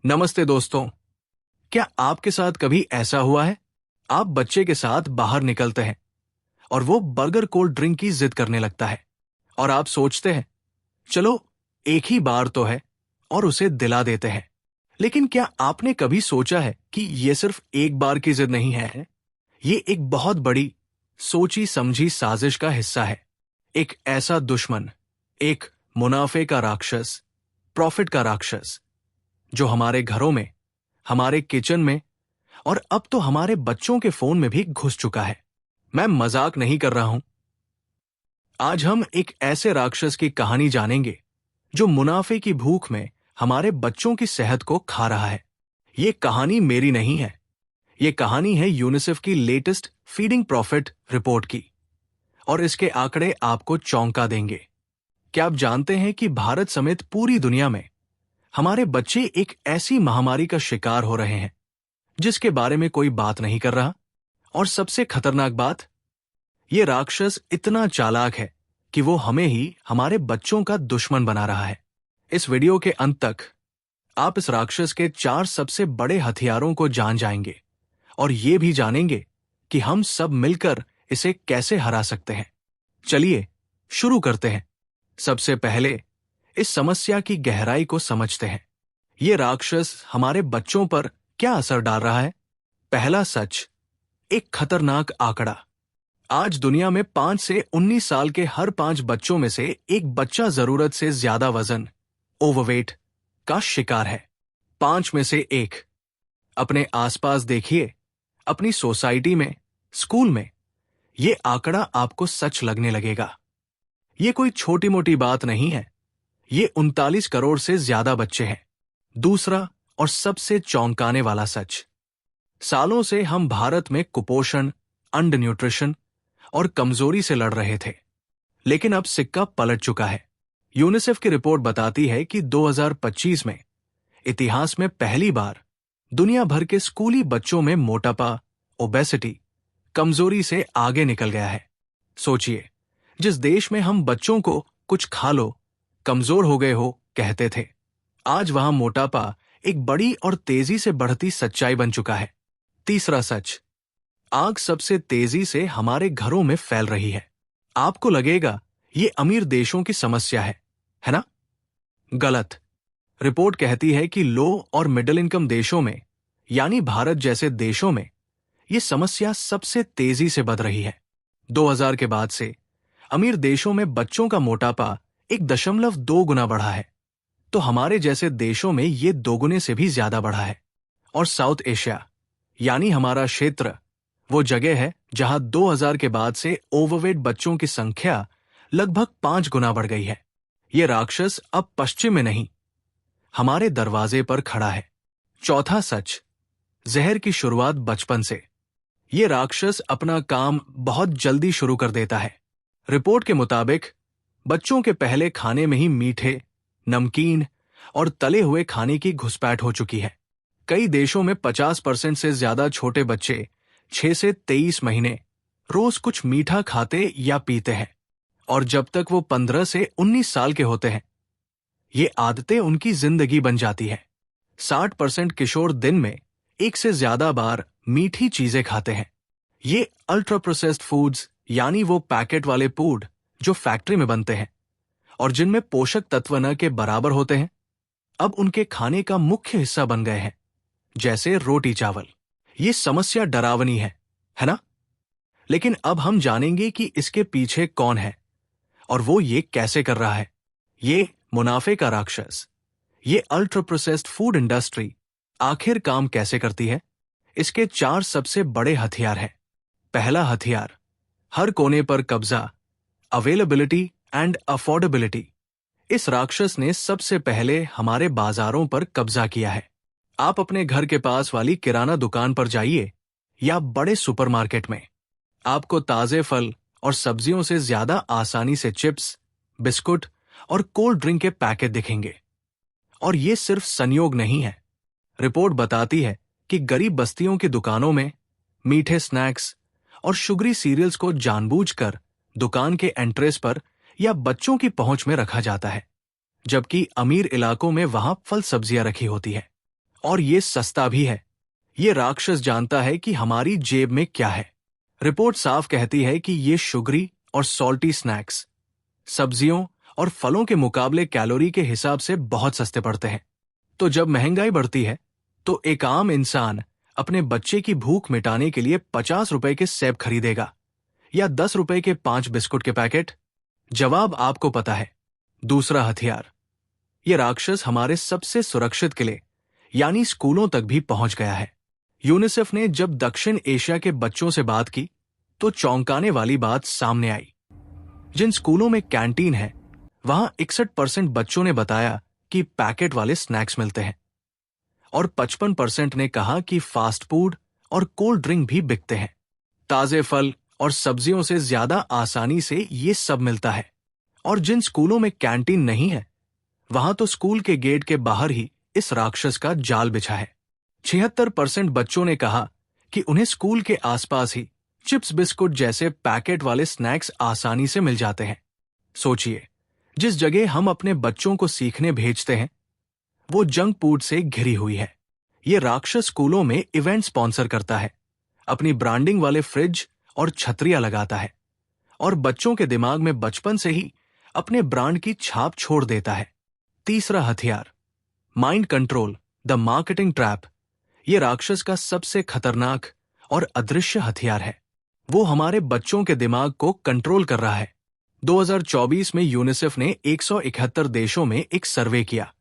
नमस्ते दोस्तों। क्या आपके साथ कभी ऐसा हुआ है? आप बच्चे के साथ बाहर निकलते हैं और वो बर्गर कोल्ड ड्रिंक की जिद करने लगता है और आप सोचते हैं चलो एक ही बार तो है और उसे दिला देते हैं। लेकिन क्या आपने कभी सोचा है कि ये सिर्फ एक बार की जिद नहीं है? ये एक बहुत बड़ी सोची समझी साजिश का हिस्सा है। एक ऐसा दुश्मन, एक मुनाफे का राक्षस, प्रॉफिट का राक्षस, जो हमारे घरों में, हमारे किचन में और अब तो हमारे बच्चों के फोन में भी घुस चुका है। मैं मजाक नहीं कर रहा हूं। आज हम एक ऐसे राक्षस की कहानी जानेंगे जो मुनाफे की भूख में हमारे बच्चों की सेहत को खा रहा है। ये कहानी मेरी नहीं है। ये कहानी है यूनिसेफ की लेटेस्ट फीडिंग प्रॉफिट रिपोर्ट की और इसके आंकड़े आपको चौंका देंगे। क्या आप जानते हैं कि भारत समेत पूरी दुनिया में हमारे बच्चे एक ऐसी महामारी का शिकार हो रहे हैं जिसके बारे में कोई बात नहीं कर रहा? और सबसे खतरनाक बात, ये राक्षस इतना चालाक है कि वो हमें ही हमारे बच्चों का दुश्मन बना रहा है। इस वीडियो के अंत तक आप इस राक्षस के 4 सबसे बड़े हथियारों को जान जाएंगे और ये भी जानेंगे कि हम सब मिलकर इसे कैसे हरा सकते हैं। चलिए शुरू करते हैं। सबसे पहले इस समस्या की गहराई को समझते हैं। ये राक्षस हमारे बच्चों पर क्या असर डाल रहा है? पहला सच, एक खतरनाक आंकड़ा। आज दुनिया में 5 से 19 साल के हर 5 बच्चों में से एक बच्चा जरूरत से ज्यादा वजन, ओवरवेट का शिकार है। 5 में से एक। अपने आसपास देखिए, अपनी सोसाइटी में, स्कूल में। ये आंकड़ा आपको सच लगने लगेगा। ये कोई छोटी मोटी बात नहीं है। ये 39 करोड़ से ज्यादा बच्चे हैं। दूसरा और सबसे चौंकाने वाला सच, सालों से हम भारत में कुपोषण, अंडर न्यूट्रिशन और कमजोरी से लड़ रहे थे, लेकिन अब सिक्का पलट चुका है। यूनिसेफ की रिपोर्ट बताती है कि 2025 में इतिहास में पहली बार दुनिया भर के स्कूली बच्चों में मोटापा, ओबेसिटी, कमजोरी से आगे निकल गया है। सोचिए, जिस देश में हम बच्चों को कुछ खा लो, कमजोर हो गए हो कहते थे, आज वहां मोटापा एक बड़ी और तेजी से बढ़ती सच्चाई बन चुका है। तीसरा सच, आग सबसे तेजी से हमारे घरों में फैल रही है। आपको लगेगा ये अमीर देशों की समस्या है ना? गलत। रिपोर्ट कहती है कि लो और मिडिल इनकम देशों में, यानी भारत जैसे देशों में, ये समस्या सबसे तेजी से बढ़ रही है। 2000 के बाद से अमीर देशों में बच्चों का मोटापा 1.2 गुना बढ़ा है, तो हमारे जैसे देशों में ये 2 गुने से भी ज्यादा बढ़ा है। और साउथ एशिया, यानी हमारा क्षेत्र, वो जगह है जहां 2000 के बाद से ओवरवेट बच्चों की संख्या लगभग 5 गुना बढ़ गई है। ये राक्षस अब पश्चिम में नहीं, हमारे दरवाजे पर खड़ा है। चौथा सच, जहर की शुरुआत बचपन से। ये राक्षस अपना काम बहुत जल्दी शुरू कर देता है। रिपोर्ट के मुताबिक बच्चों के पहले खाने में ही मीठे, नमकीन और तले हुए खाने की घुसपैठ हो चुकी है। कई देशों में 50% से ज्यादा छोटे बच्चे 6 से 23 महीने रोज कुछ मीठा खाते या पीते हैं, और जब तक वो 15 से 19 साल के होते हैं, ये आदतें उनकी जिंदगी बन जाती है। 60% किशोर दिन में 1 से ज्यादा बार मीठी चीजें खाते हैं। ये अल्ट्रा प्रोसेस्ड फूड्स, यानी वो पैकेट वाले फूड जो फैक्ट्री में बनते हैं और जिनमें पोषक तत्व न के बराबर होते हैं, अब उनके खाने का मुख्य हिस्सा बन गए हैं, जैसे रोटी चावल। ये समस्या डरावनी है ना? लेकिन अब हम जानेंगे कि इसके पीछे कौन है और वो ये कैसे कर रहा है। ये मुनाफे का राक्षस, ये अल्ट्रा प्रोसेस्ड फूड इंडस्ट्री आखिर काम कैसे करती है? इसके 4 सबसे बड़े हथियार हैं। पहला हथियार, हर कोने पर कब्जा, अवेलेबिलिटी एंड अफोर्डेबिलिटी। इस राक्षस ने सबसे पहले हमारे बाजारों पर कब्जा किया है। आप अपने घर के पास वाली किराना दुकान पर जाइए या बड़े सुपरमार्केट में, आपको ताजे फल और सब्जियों से ज्यादा आसानी से चिप्स, बिस्कुट और कोल्ड ड्रिंक के पैकेट दिखेंगे। और ये सिर्फ संयोग नहीं है। रिपोर्ट बताती है कि गरीब बस्तियों की दुकानों में मीठे स्नैक्स और शुगरी सीरियल्स को जानबूझकर दुकान के एंट्रेस पर या बच्चों की पहुंच में रखा जाता है, जबकि अमीर इलाकों में वहां फल सब्जियां रखी होती है। और ये सस्ता भी है। ये राक्षस जानता है कि हमारी जेब में क्या है। रिपोर्ट साफ कहती है कि ये शुगरी और सॉल्टी स्नैक्स सब्जियों और फलों के मुकाबले कैलोरी के हिसाब से बहुत सस्ते पड़ते हैं। तो जब महंगाई बढ़ती है तो एक आम इंसान अपने बच्चे की भूख मिटाने के लिए 50 रुपए के सेब खरीदेगा या 10 रुपए के 5 बिस्कुट के पैकेट? जवाब आपको पता है। दूसरा हथियार। ये राक्षस हमारे सबसे सुरक्षित किले यानी स्कूलों तक भी पहुंच गया है। यूनिसेफ ने जब दक्षिण एशिया के बच्चों से बात की तो चौंकाने वाली बात सामने आई। जिन स्कूलों में कैंटीन है वहां 61% बच्चों ने बताया कि पैकेट वाले स्नैक्स मिलते हैं और 55% ने कहा कि फास्ट फूड और कोल्ड ड्रिंक भी बिकते हैं। ताजे फल और सब्जियों से ज्यादा आसानी से ये सब मिलता है। और जिन स्कूलों में कैंटीन नहीं है वहां तो स्कूल के गेट के बाहर ही इस राक्षस का जाल बिछा है। 76% बच्चों ने कहा कि उन्हें स्कूल के आसपास ही चिप्स बिस्कुट जैसे पैकेट वाले स्नैक्स आसानी से मिल जाते हैं। सोचिए, जिस जगह हम अपने बच्चों को सीखने भेजते हैं वो जंक फूड से घिरी हुई है। ये राक्षस स्कूलों में इवेंट स्पॉन्सर करता है, अपनी ब्रांडिंग वाले फ्रिज और छतरियां लगाता है और बच्चों के दिमाग में बचपन से ही अपने ब्रांड की छाप छोड़ देता है। तीसरा हथियार, mind control, the marketing trap. ये राक्षस का सबसे खतरनाक और अदृश्य हथियार है। वो हमारे बच्चों के दिमाग को कंट्रोल कर रहा है। 2024 में यूनिसेफ ने 171 देशों में एक सर्वे किया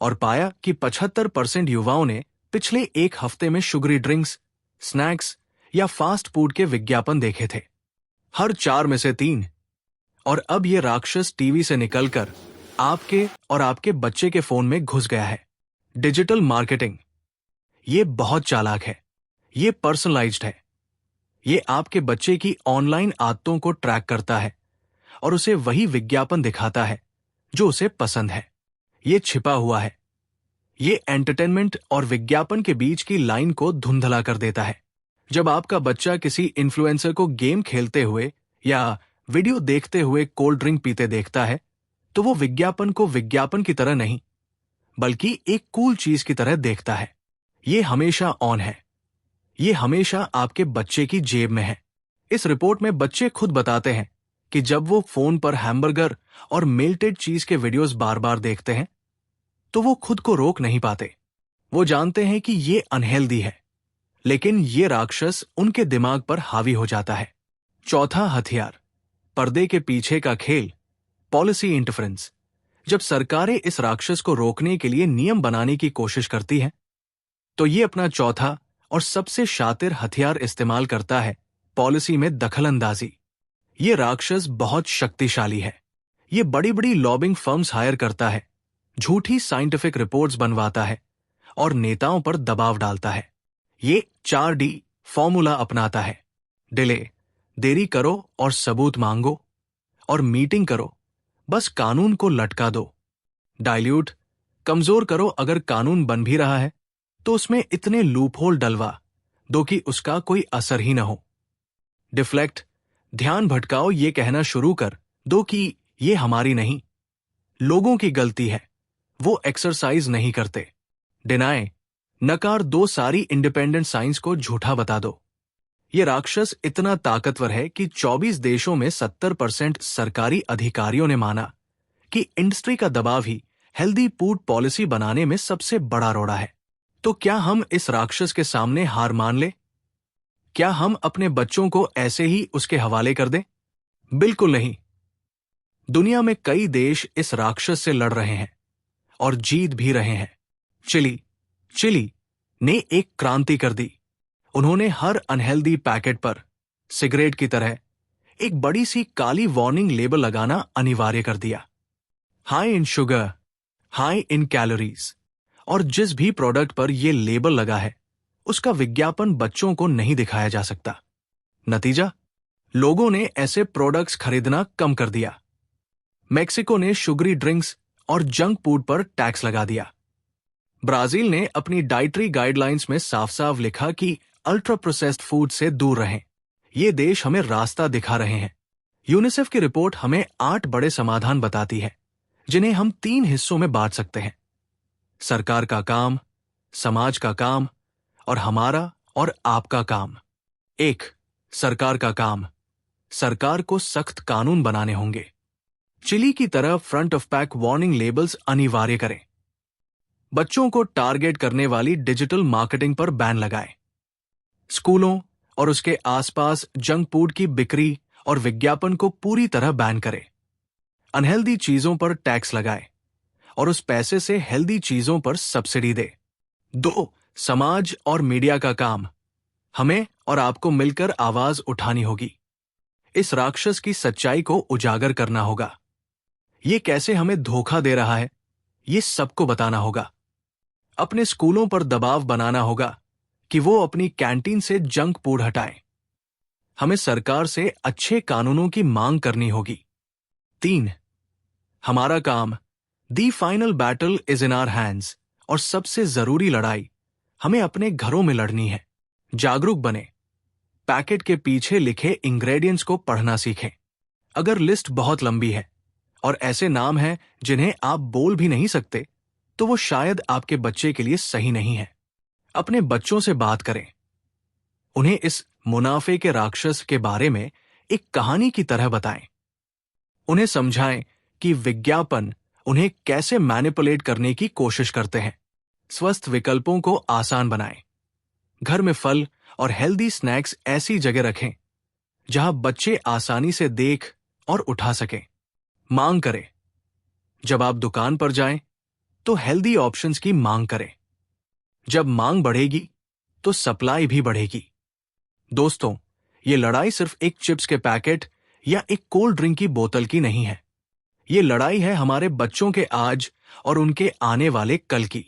और पाया कि 75% युवाओं ने पिछले एक हफ्ते में शुगरी ड्रिंक्स, स्नैक्स या फास्ट फूड के विज्ञापन देखे थे। हर 4 में से 3। और अब ये राक्षस टीवी से निकलकर आपके और आपके बच्चे के फोन में घुस गया है। Digital marketing. ये बहुत चालाक है। ये पर्सनलाइज्ड है। ये आपके बच्चे की ऑनलाइन आदतों को ट्रैक करता है और उसे वही विज्ञापन दिखाता है जो उसे पसंद है। ये छिपा हुआ है। ये एंटरटेनमेंट और विज्ञापन के बीच की लाइन को धुंधला कर देता है। जब आपका बच्चा किसी इन्फ्लुएंसर को गेम खेलते हुए या वीडियो देखते हुए कोल्ड ड्रिंक पीते देखता है तो वो विज्ञापन को विज्ञापन की तरह नहीं बल्कि एक कूल चीज की तरह देखता है। ये हमेशा ऑन है। ये हमेशा आपके बच्चे की जेब में है। इस रिपोर्ट में बच्चे खुद बताते हैं कि जब वो फोन पर हैमबर्गर और मेल्टेड चीज के वीडियोस बार बार देखते हैं तो वो खुद को रोक नहीं पाते। वो जानते हैं कि ये अनहेल्दी है, लेकिन ये राक्षस उनके दिमाग पर हावी हो जाता है। चौथा हथियार, पर्दे के पीछे का खेल, पॉलिसी इंटरफेरेंस। जब सरकारें इस राक्षस को रोकने के लिए नियम बनाने की कोशिश करती हैं तो ये अपना चौथा और सबसे शातिर हथियार इस्तेमाल करता है, पॉलिसी में दखलंदाजी। ये राक्षस बहुत शक्तिशाली है। ये बड़ी बड़ी लॉबिंग फर्म्स हायर करता है, झूठी साइंटिफिक रिपोर्ट्स बनवाता है और नेताओं पर दबाव डालता है। ये 4D फॉर्मूला अपनाता है। डिले, देरी करो और सबूत मांगो, और मीटिंग करो, बस कानून को लटका दो। डाइल्यूट, कमजोर करो, अगर कानून बन भी रहा है तो उसमें इतने लूपहोल डलवा दो कि उसका कोई असर ही न हो। डिफ्लेक्ट, ध्यान भटकाओ, ये कहना शुरू कर दो कि ये हमारी नहीं, लोगों की गलती है, वो एक्सरसाइज नहीं करते। डिनाय, नकार दो सारी इंडिपेंडेंट साइंस को झूठा बता दो। ये राक्षस इतना ताकतवर है कि 24 देशों में 70% सरकारी अधिकारियों ने माना कि इंडस्ट्री का दबाव ही हेल्दी फूड पॉलिसी बनाने में सबसे बड़ा रोड़ा है। तो क्या हम इस राक्षस के सामने हार मान ले? क्या हम अपने बच्चों को ऐसे ही उसके हवाले कर दें? बिल्कुल नहीं। दुनिया में कई देश इस राक्षस से लड़ रहे हैं और जीत भी रहे हैं। चिली ने एक क्रांति कर दी। उन्होंने हर अनहेल्दी पैकेट पर सिगरेट की तरह एक बड़ी सी काली वार्निंग लेबल लगाना अनिवार्य कर दिया। High in sugar, high in calories. और जिस भी प्रोडक्ट पर यह लेबल लगा है उसका विज्ञापन बच्चों को नहीं दिखाया जा सकता। नतीजा, लोगों ने ऐसे प्रोडक्ट्स खरीदना कम कर दिया। मेक्सिको ने शुगरी ड्रिंक्स और जंक फूड पर टैक्स लगा दिया। ब्राजील ने अपनी डाइटरी गाइडलाइंस में साफ साफ लिखा कि अल्ट्रा प्रोसेस्ड फूड से दूर रहें। ये देश हमें रास्ता दिखा रहे हैं। यूनिसेफ की रिपोर्ट हमें 8 बड़े समाधान बताती है जिन्हें हम 3 हिस्सों में बांट सकते हैं। सरकार का काम, समाज का काम और हमारा और आपका काम। 1. सरकार का काम। सरकार को सख्त कानून बनाने होंगे। चिली की तरह front of pack warning labels अनिवार्य करें। बच्चों को टारगेट करने वाली डिजिटल मार्केटिंग पर बैन लगाएं। स्कूलों और उसके आसपास जंक फूड की बिक्री और विज्ञापन को पूरी तरह बैन करें। अनहेल्दी चीजों पर टैक्स लगाए और उस पैसे से हेल्दी चीजों पर सब्सिडी दे। 2. समाज और मीडिया का काम। हमें और आपको मिलकर आवाज उठानी होगी। इस राक्षस की सच्चाई को उजागर करना होगा। ये कैसे हमें धोखा दे रहा है, ये सबको बताना होगा। अपने स्कूलों पर दबाव बनाना होगा कि वो अपनी कैंटीन से जंक फूड हटाएं। हमें सरकार से अच्छे कानूनों की मांग करनी होगी। 3. हमारा काम। The final battle is in our hands. और सबसे जरूरी लड़ाई हमें अपने घरों में लड़नी है। जागरूक बने। पैकेट के पीछे लिखे इंग्रेडिएंट्स को पढ़ना सीखें। अगर लिस्ट बहुत लंबी है और ऐसे नाम हैं जिन्हें आप बोल भी नहीं सकते, तो वो शायद आपके बच्चे के लिए सही नहीं है। अपने बच्चों से बात करें। उन्हें इस मुनाफे के राक्षस के बारे में एक कहानी की तरह बताएं। उन्हें समझाएं कि विज्ञापन उन्हें कैसे मैनिपुलेट करने की कोशिश करते हैं। स्वस्थ विकल्पों को आसान बनाएं। घर में फल और हेल्दी स्नैक्स ऐसी जगह रखें जहां बच्चे आसानी से देख और उठा सकें। मांग करें। जब आप दुकान पर जाएं, तो हेल्दी ऑप्शंस की मांग करें। जब मांग बढ़ेगी, तो सप्लाई भी बढ़ेगी। दोस्तों, ये लड़ाई सिर्फ एक चिप्स के पैकेट या एक कोल्ड ड्रिंक की बोतल की नहीं है। ये लड़ाई है हमारे बच्चों के आज और उनके आने वाले कल की।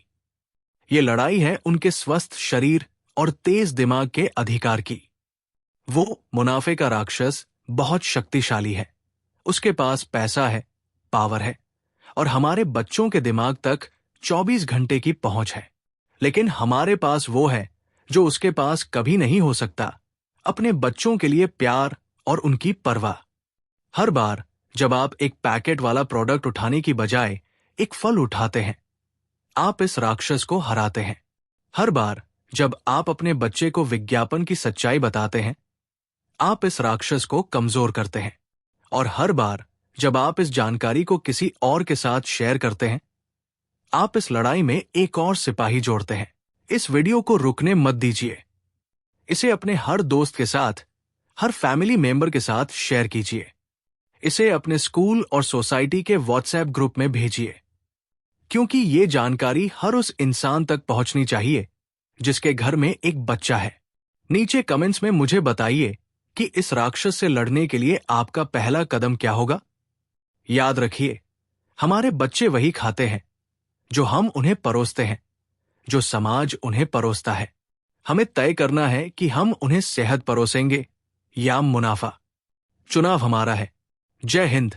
ये लड़ाई है उनके स्वस्थ शरीर और तेज दिमाग के अधिकार की। वो मुनाफे का राक्षस बहुत शक्तिशाली है। उसके पास पैसा है, पावर है और हमारे बच्चों के दिमाग तक 24 घंटे की पहुंच है। लेकिन हमारे पास वो है जो उसके पास कभी नहीं हो सकता, अपने बच्चों के लिए प्यार और उनकी परवाह। हर बार जब आप एक पैकेट वाला प्रोडक्ट उठाने की बजाय एक फल उठाते हैं, आप इस राक्षस को हराते हैं। हर बार जब आप अपने बच्चे को विज्ञापन की सच्चाई बताते हैं, आप इस राक्षस को कमजोर करते हैं। और हर बार जब आप इस जानकारी को किसी और के साथ शेयर करते हैं, आप इस लड़ाई में एक और सिपाही जोड़ते हैं। इस वीडियो को रुकने मत दीजिए। इसे अपने हर दोस्त के साथ, हर फैमिली मेंबर के साथ शेयर कीजिए। इसे अपने स्कूल और सोसाइटी के व्हाट्सएप ग्रुप में भेजिए, क्योंकि ये जानकारी हर उस इंसान तक पहुंचनी चाहिए जिसके घर में एक बच्चा है। नीचे कमेंट्स में मुझे बताइए कि इस राक्षस से लड़ने के लिए आपका पहला कदम क्या होगा। याद रखिए, हमारे बच्चे वही खाते हैं जो हम उन्हें परोसते हैं, जो समाज उन्हें परोसता है। हमें तय करना है कि हम उन्हें सेहत परोसेंगे या मुनाफा। चुनाव हमारा है। जय हिंद।